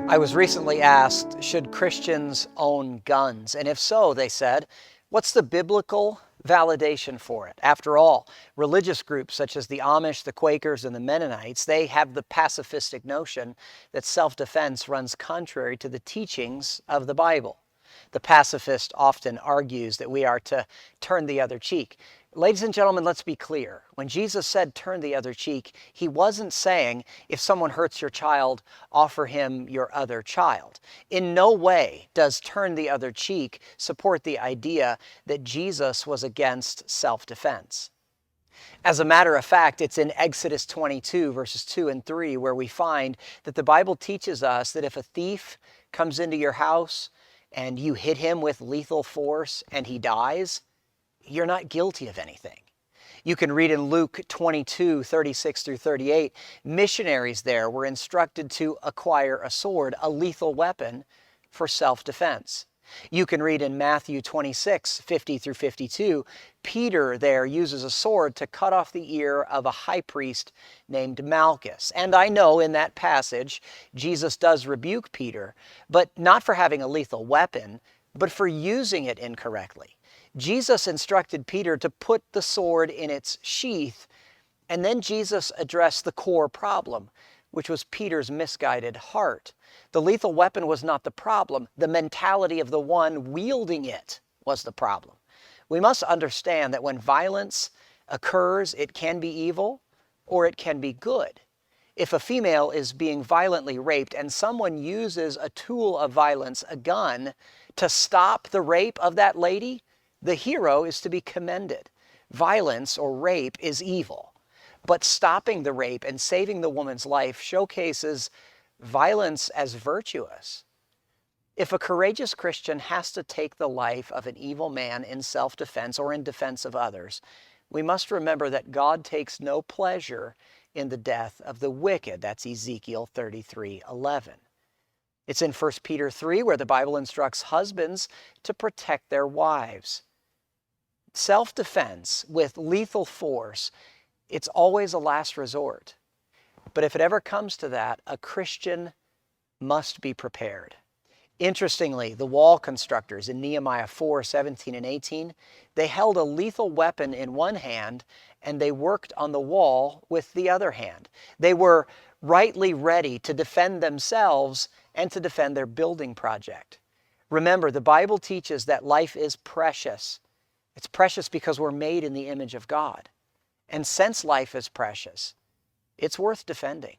I was recently asked, should Christians own guns? And if so, they said, what's the biblical validation for it? After all, religious groups such as the Amish, the Quakers, and the Mennonites, they have the pacifistic notion that self-defense runs contrary to the teachings of the Bible. The pacifist often argues that we are to turn the other cheek. Ladies and gentlemen, let's be clear. When Jesus said turn the other cheek, he wasn't saying if someone hurts your child, offer him your other child. In no way does turn the other cheek support the idea that Jesus was against self-defense. As a matter of fact, it's in Exodus 22, verses 2 and 3, where we find that the Bible teaches us that if a thief comes into your house and you hit him with lethal force and he dies, you're not guilty of anything. You can read in Luke 22, 36 through 38, missionaries there were instructed to acquire a sword, a lethal weapon, for self-defense. You can read in Matthew 26, 50 through 52, Peter there uses a sword to cut off the ear of a high priest named Malchus. And I know in that passage, Jesus does rebuke Peter, but not for having a lethal weapon, but for using it incorrectly. Jesus instructed Peter to put the sword in its sheath, and then Jesus addressed the core problem, which was Peter's misguided heart. The lethal weapon was not the problem. The mentality of the one wielding it was the problem. We must understand that when violence occurs, it can be evil or it can be good. If a female is being violently raped and someone uses a tool of violence, a gun, to stop the rape of that lady, the hero is to be commended. Violence or rape is evil, but stopping the rape and saving the woman's life showcases violence as virtuous. If a courageous Christian has to take the life of an evil man in self-defense or in defense of others, we must remember that God takes no pleasure in the death of the wicked. That's Ezekiel 33:11. It's in 1 Peter 3 where the Bible instructs husbands to protect their wives. Self-defense with lethal force, it's always a last resort. But if it ever comes to that, a Christian must be prepared. Interestingly, the wall constructors in Nehemiah 4, 17 and 18, they held a lethal weapon in one hand and they worked on the wall with the other hand. They were rightly ready to defend themselves and to defend their building project. Remember, the Bible teaches that life is precious. It's precious because we're made in the image of God. And since life is precious, it's worth defending.